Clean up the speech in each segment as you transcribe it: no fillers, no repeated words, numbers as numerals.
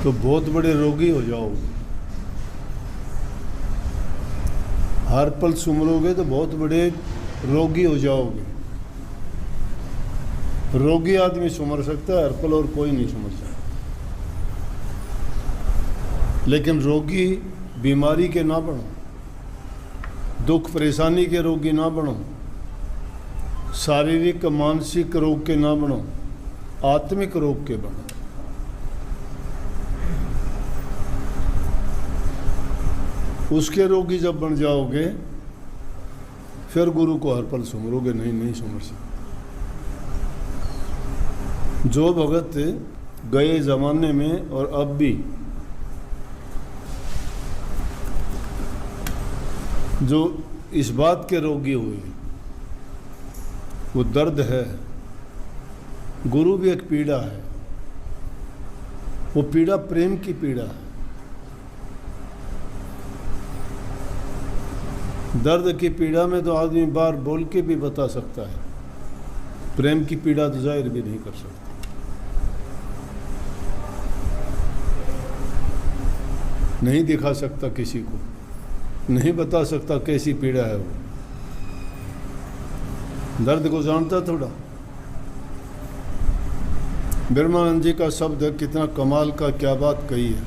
तो बहुत बड़े रोगी हो जाओगे। हर पल सुमरोगे तो बहुत बड़े रोगी हो जाओगे। रोगी आदमी सुमर सकता है हर पल, और कोई नहीं सुमर सकता। लेकिन रोगी बीमारी के ना बनो, दुख परेशानी के रोगी ना बनो, शारीरिक मानसिक रोग के ना बनो, आत्मिक रोग के बनो। उसके रोगी जब बन जाओगे फिर गुरु को हर पल सुमरोगे, नहीं सुमर सकते। जो भगत गए जमाने में और अब भी जो इस बात के रोगी हुए, वो दर्द है। गुरु भी एक पीड़ा है, वो पीड़ा प्रेम की पीड़ा है। दर्द की पीड़ा में तो आदमी बार बोल के भी बता सकता है, प्रेम की पीड़ा तो जाहिर भी नहीं कर सकता। नहीं दिखा सकता किसी को, नहीं बता सकता कैसी पीड़ा है वो। दर्द को जानता थोड़ा। ब्रह्मानंद जी का शब्द है, कितना कमाल का, क्या बात कही है।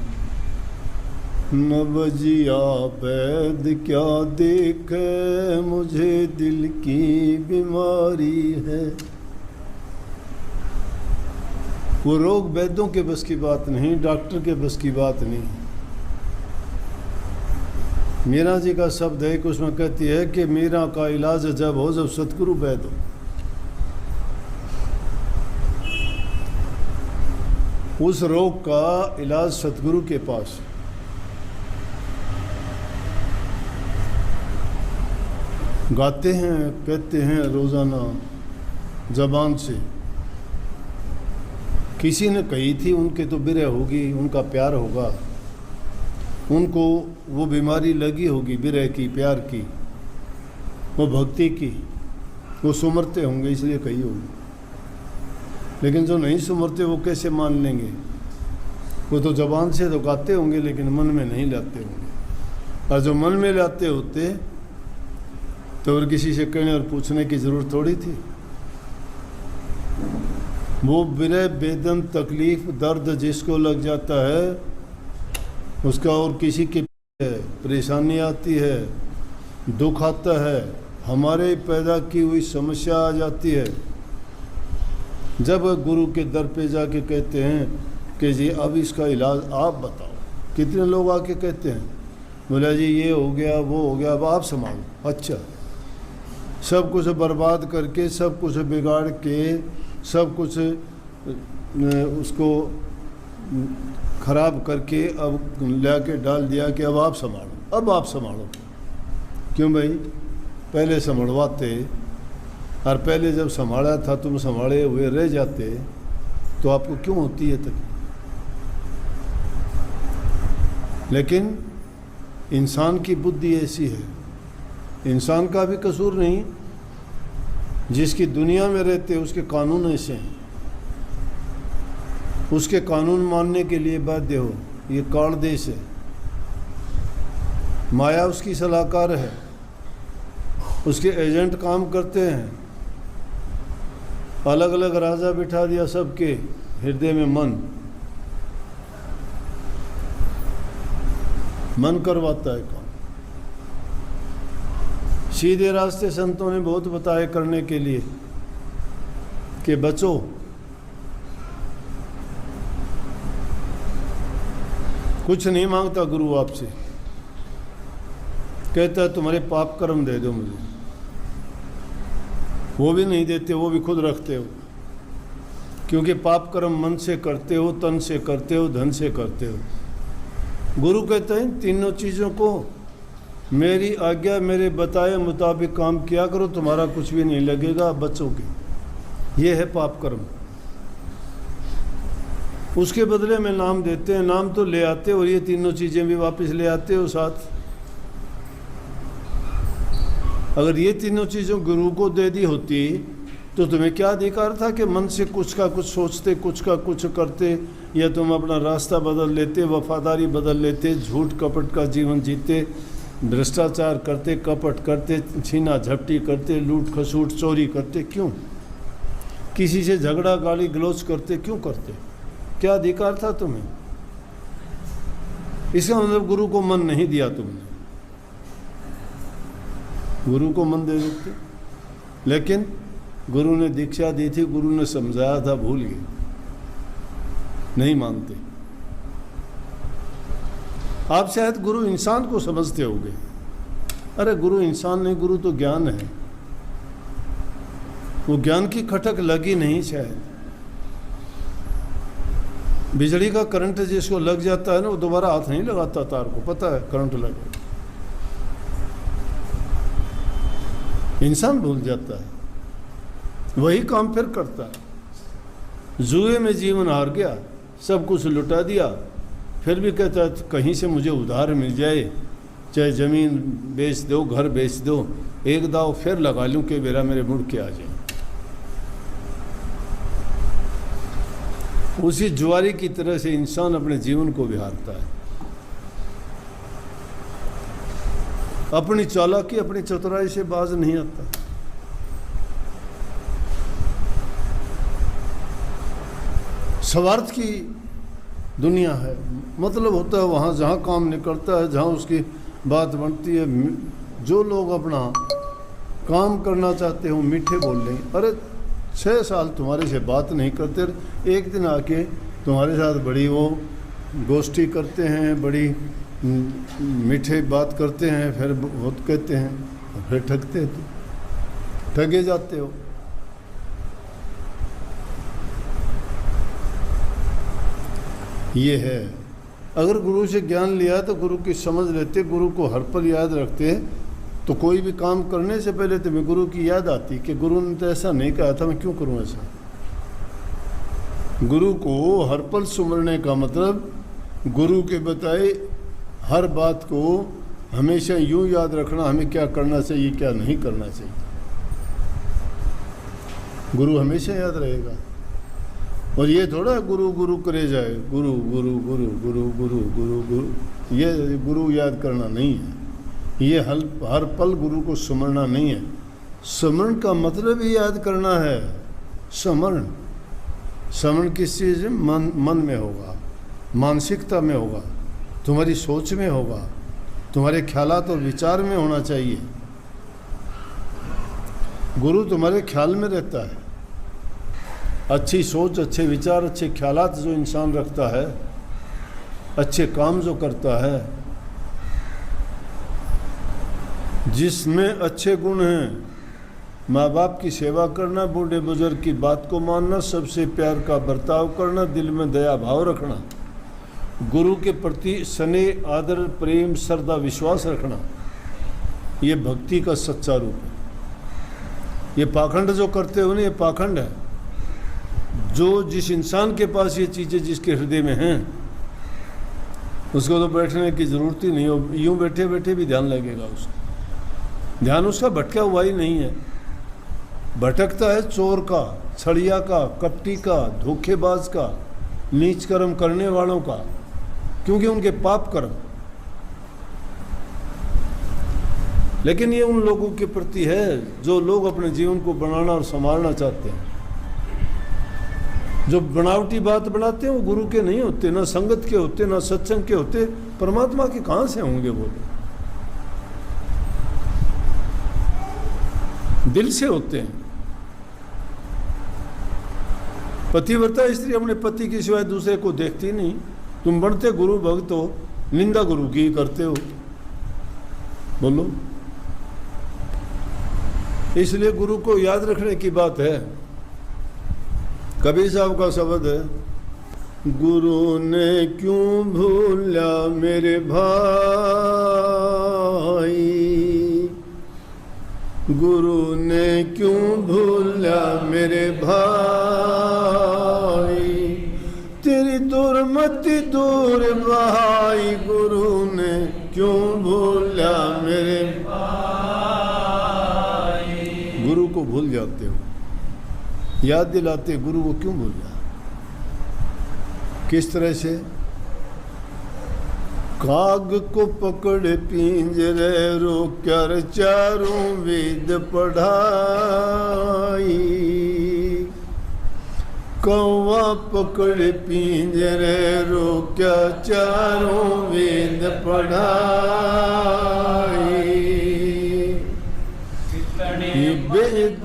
नवजिया वैद क्या देखे, मुझे दिल की बीमारी है। वो रोग वैद्यों के बस की बात नहीं, डॉक्टर के बस की बात नहीं। मीरा जी का शब्द है कि उसमें कहती है कि मीरा का इलाज जब हो जब सतगुरु वैद हो। उस रोग का इलाज सतगुरु के पास। गाते हैं, कहते हैं रोजाना जबान से, किसी ने कही थी उनके तो बिरह होगी, उनका प्यार होगा, उनको वो बीमारी लगी होगी बिरह की, प्यार की, वो भक्ति की, वो सुमरते होंगे इसलिए कही होगी। लेकिन जो नहीं सुमरते वो कैसे मान लेंगे? वो तो जबान से तो गाते होंगे लेकिन मन में नहीं लाते होंगे। और जो मन में लाते होते तो और किसी से कहने और पूछने की ज़रूरत थोड़ी थी। वो बिरह बेदन तकलीफ दर्द जिसको लग जाता है उसका और किसी की परेशानी आती है, दुख आता है, हमारे पैदा की हुई समस्या आ जाती है। जब गुरु के दर पे जाके कहते हैं कि जी अब इसका इलाज आप बताओ, कितने लोग आके कहते हैं बोला जी ये हो गया वो हो गया अब आप संभालो। अच्छा, सब कुछ बर्बाद करके, सब कुछ बिगाड़ के, सब कुछ उसको खराब करके अब ला के डाल दिया कि अब आप संभालो, अब आप संभालो। क्यों भाई? पहले संभलवाते, और पहले जब संभाला था तुम संभाले हुए रह जाते तो आपको क्यों होती है तकलीफ? लेकिन इंसान की बुद्धि ऐसी है, इंसान का भी कसूर नहीं, जिसकी दुनिया में रहते उसके कानून ऐसे हैं, उसके कानून मानने के लिए बाध्य हो। ये काल देश है, माया उसकी सलाहकार है, उसके एजेंट काम करते हैं। अलग अलग राजा बिठा दिया सबके हृदय में, मन करवाता है काम। सीधे रास्ते संतों ने बहुत बताए करने के लिए कि बचो, कुछ नहीं मांगता गुरु आपसे, कहता है तुम्हारे पाप कर्म दे दो मुझे। वो भी नहीं देते, वो भी खुद रखते हो, क्योंकि पाप कर्म मन से करते हो, तन से करते हो, धन से करते हो। गुरु कहते हैं तीनों चीज़ों को मेरी आज्ञा, मेरे बताए मुताबिक काम किया करो, तुम्हारा कुछ भी नहीं लगेगा, बचोगे। ये है पाप कर्म। उसके बदले में नाम देते हैं, नाम तो ले आते और ये तीनों चीज़ें भी वापस ले आते हो साथ। अगर ये तीनों चीज़ों गुरु को दे दी होती तो तुम्हें क्या अधिकार था कि मन से कुछ का कुछ सोचते, कुछ का कुछ करते, या तुम अपना रास्ता बदल लेते, वफादारी बदल लेते, झूठ कपट का जीवन जीते, भ्रष्टाचार करते, कपट करते, छीना झपटी करते, लूट खसूट चोरी करते? क्यों? किसी से झगड़ा गाली गलौज करते? क्यों करते? क्या अधिकार था तुम्हें? इसका मतलब गुरु को मन नहीं दिया तुमने। गुरु को मन दे देते, लेकिन गुरु ने दीक्षा दी थी, गुरु ने समझाया था, भूल गए, नहीं मानते। आप शायद गुरु इंसान को समझते होंगे। अरे गुरु इंसान नहीं, गुरु तो ज्ञान है। वो ज्ञान की खटक लगी नहीं शायद। बिजली का करंट जिसको लग जाता है ना, वो दोबारा हाथ नहीं लगाता तार को, पता है करंट लगे। इंसान भूल जाता है, वही काम फिर करता है। जुए में जीवन हार गया, सब कुछ लुटा दिया, फिर भी कहता है कहीं से मुझे उधार मिल जाए, चाहे ज़मीन बेच दो, घर बेच दो, एक दाव फिर लगा लूं कि मेरा मेरे मुड़ के आ जाए। उसी जुआरी की तरह से इंसान अपने जीवन को विहारता है। अपनी चालाकी, अपनी चतुराई से बाज नहीं आता। स्वार्थ की दुनिया है, मतलब होता है वहाँ जहाँ काम निकलता है, जहाँ उसकी बात बनती है। जो लोग अपना काम करना चाहते हो मीठे बोल लें, अरे 6 साल तुम्हारे से बात नहीं करते, एक दिन आके तुम्हारे साथ बड़ी वो गोष्ठी करते हैं, बड़ी मीठे बात करते हैं, फिर बहुत कहते हैं, फिर ठगते हैं, तो ठगे जाते हो। ये है। अगर गुरु से ज्ञान लिया तो गुरु की समझ लेते, गुरु को हर पल याद रखते, तो कोई भी काम करने से पहले तुम्हें गुरु की याद आती कि गुरु ने तो ऐसा नहीं कहा था, मैं क्यों करूं ऐसा। गुरु को हर पल सुमरने का मतलब गुरु के बताए हर बात को हमेशा यूं याद रखना, हमें क्या करना चाहिए, क्या नहीं करना चाहिए। गुरु हमेशा याद रहेगा। और ये थोड़ा गुरु गुरु करे जाए, गुरु गुरु गुरु गुरु गुरु गुरु गुरु, ये गुरु याद करना नहीं है। ये हर पल गुरु को स्मरना नहीं है। स्मरण का मतलब ही याद करना है। स्मरण, स्मरण किस चीज़ में? मन में होगा, मानसिकता में होगा, तुम्हारी सोच में होगा, तुम्हारे ख्यालात और विचार में होना चाहिए। गुरु तुम्हारे ख्याल में रहता है। अच्छी सोच, अच्छे विचार, अच्छे ख्यालात जो इंसान रखता है, अच्छे काम जो करता है, जिसमें अच्छे गुण हैं, माँ बाप की सेवा करना, बूढ़े बुजुर्ग की बात को मानना, सबसे प्यार का बर्ताव करना, दिल में दया भाव रखना, गुरु के प्रति स्नेह, आदर, प्रेम, श्रद्धा, विश्वास रखना, ये भक्ति का सच्चा रूप है। ये पाखंड जो करते हो ना, ये पाखंड है। जो जिस इंसान के पास ये चीज़ें जिसके हृदय में हैं, उसको तो बैठने की ज़रूरत ही नहीं हो, यूँ बैठे बैठे भी ध्यान लगेगा उसका। ध्यान उसका भटका हुआ ही नहीं है। भटकता है चोर का, छड़िया का, कपटी का, धोखेबाज का, नीच कर्म करने वालों का, क्योंकि उनके पाप कर्म। लेकिन ये उन लोगों के प्रति है जो लोग अपने जीवन को बनाना और संभालना चाहते हैं। जो बनावटी बात बनाते हैं वो गुरु के नहीं होते, ना संगत के होते, ना सत्संग के होते, परमात्मा के कहाँ से होंगे वो? दिल से होते हैं। पतिव्रता स्त्री अपने पति के सिवाय दूसरे को देखती नहीं। तुम बनते गुरु भक्त हो, निंदा गुरु की करते हो। बोलो। इसलिए गुरु को याद रखने की बात है। कबीर साहब का शब्द है, गुरु ने क्यों भूला मेरे भाई, गुरु ने क्यों भूला मेरे भाई, तेरी दुर्मति दूर बहाई, गुरु ने क्यों भूला मेरे भाई। गुरु को भूल जाते हो, याद दिलाते गुरु को क्यों भूल जा। किस तरह से? काग को पकड़ पिंजरे रोकर चारों वेद पढ़ाई, कौवा पकड़ पिंजरे रोक्या चारों वेद पढ़ाई। वेद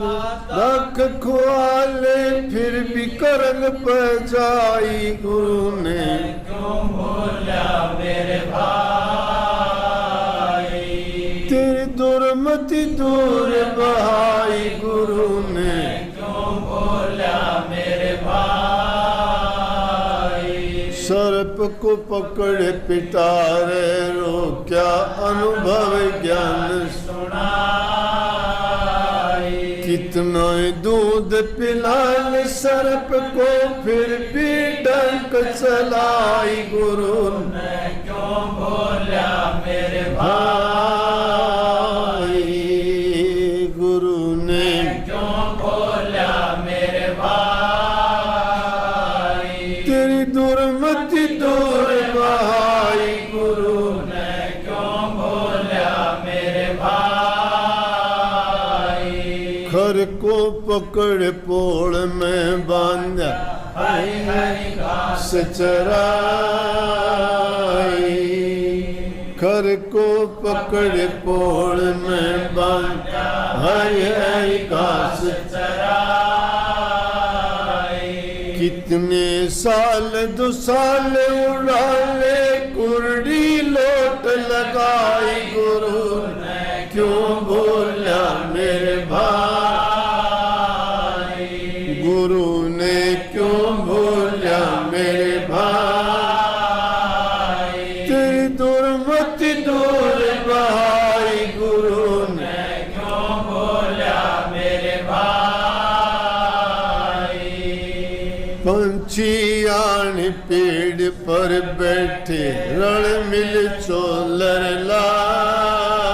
रख खुआले फिर भी करन पजाई, गुरु ने क्यों बोला मेरे भाई। तेरी दुर्मति दूर बहाई, गुरु ने क्यों बोला मेरे भाई। सर्प को पकड़ पिटारे रोक्या अनुभव ज्ञान सुनाई। कितना दूध पिलाल सर्प को फिर भी डंक चलाई, गुरु ने क्यों बोला मेरे भाई। गुरु ने क्यों बोला मेरे भाई। तेरी दुर्मति दूर बहाई, गुरु ने क्यों बोला मेरे भाई। खर को पकड़ पोड़ में बांधा हरी हरी घास चराई। खर को पकड़ पोड़ में बांधा हरी हरी घास चराई। कितने साल 2 साल उड़ाले कुर्डी लोट लगाई, गुरु ने क्यों बोला मेरे भाई। गुरु ने क्यों बोला मेरे भाई। तेरी दुर्मति दूर बहाई, गुरु ने क्यों बोला मेरे भाई। पंछी आन पेड़ पर बैठे रण मिल चोलर लाई।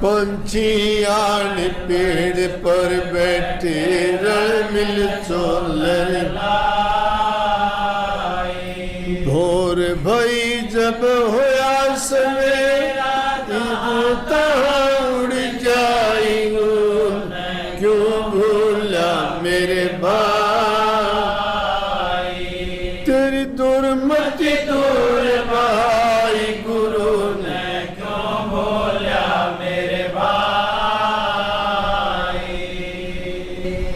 पंछी आन पेड़ पर बैठे रण मिल चोलर लाई। भोर भई जब होया सवेरा उड़ जाई, क्यों भूला मेरे भाई। तेरी दुर्मति दूर बहाई, गुरु ने क्यों बोला मेरे भाई।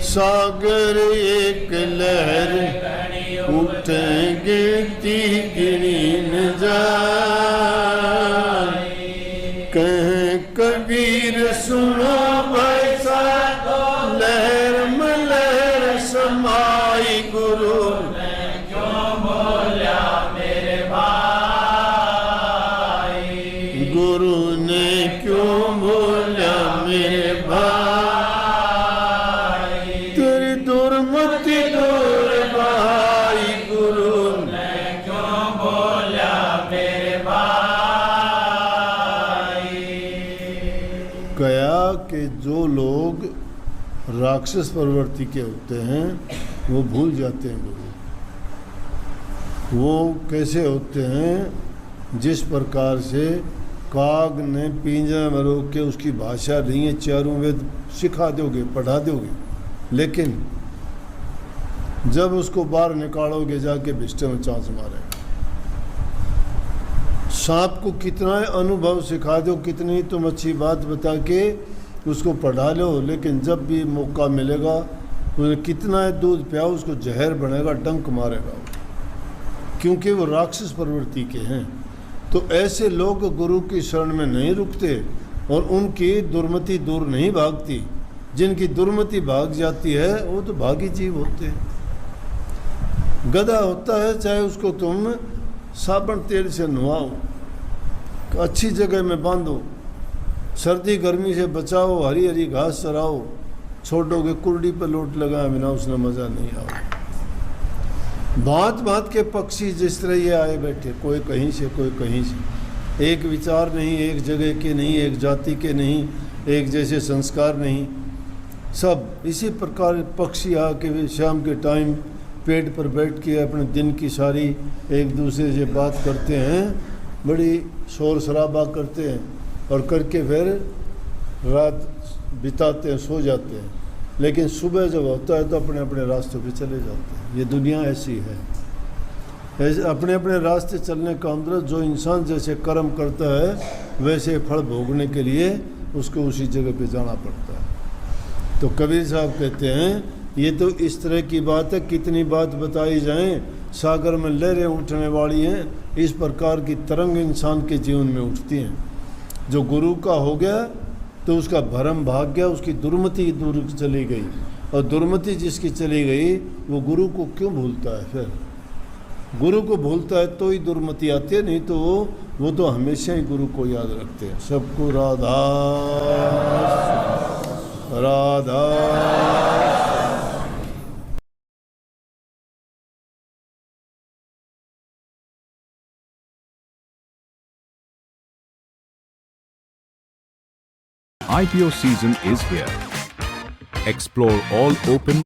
सागर एक लहर उठेंगे ती गिनी न जाए। कहें कबीर सुनो वैसा लहर में लहर समाई, गुरु ने क्यों बोला मेरे भाई। गुरु ने क्यों बोला मेरे भाई। तेरी दुर्मति दूर बहाई, गुरु ने क्यों बोला मेरे भाई। गया कि जो लोग राक्षस प्रवृत्ति के होते हैं वो भूल जाते हैं गुरु। वो कैसे होते हैं? जिस प्रकार से काग ने पिंजरे में रोक के उसकी भाषा नहीं है, चारों वेद सिखा दोगे, पढ़ा दोगे, लेकिन जब उसको बाहर निकालोगे जाके बिस्टे में चांस मारेगा। सांप को कितना अनुभव सिखा दो, कितनी तुम अच्छी बात बता के उसको पढ़ा लो, लेकिन जब भी मौका मिलेगा उन्हें कितना दूध पियाओ उसको जहर बनेगा, डंक मारेगा, क्योंकि वो राक्षस प्रवृत्ति के हैं। तो ऐसे लोग गुरु की शरण में नहीं रुकते और उनकी दुर्मति दूर नहीं भागती। जिनकी दुर्मति भाग जाती है वो तो भागी जीव होते हैं। गधा होता है, चाहे उसको तुम साबुन तेल से नहवाओ, अच्छी जगह में बांधो, सर्दी गर्मी से बचाओ, हरी हरी घास चराओ, छोड़ोगे कुर्डी पर लोट लगाए बिना उसने मज़ा नहीं आओ। भांत भांत के पक्षी जिस तरह ये आए बैठे, कोई कहीं से कोई कहीं से, एक विचार नहीं, एक जगह के नहीं, एक जाति के नहीं, एक जैसे संस्कार नहीं, सब इसी प्रकार पक्षी आके शाम के टाइम पेड़ पर बैठ के अपने दिन की सारी एक दूसरे से बात करते हैं, बड़ी शोर शराबा करते हैं और करके फिर रात बिताते हैं, सो जाते हैं। लेकिन सुबह जब होता है तो अपने अपने रास्तों पे चले जाते हैं। ये दुनिया ऐसी है। ऐसे अपने अपने रास्ते चलने का मतलब जो इंसान जैसे कर्म करता है वैसे फल भोगने के लिए उसको उसी जगह पे जाना पड़ता है। तो कबीर साहब कहते हैं ये तो इस तरह की बात है, कितनी बात बताई जाए, सागर में लहरें उठने वाली हैं, इस प्रकार की तरंग इंसान के जीवन में उठती हैं। जो गुरु का हो गया तो उसका भरम भाग गया, उसकी दुर्मति दूर चली गई, और दुर्मति जिसकी चली गई वो गुरु को क्यों भूलता है? फिर गुरु को भूलता है तो ही दुर्मति आती है, नहीं तो वो तो हमेशा ही गुरु को याद रखते हैं। सबको Radha Radha. IPO season is here. Explore all open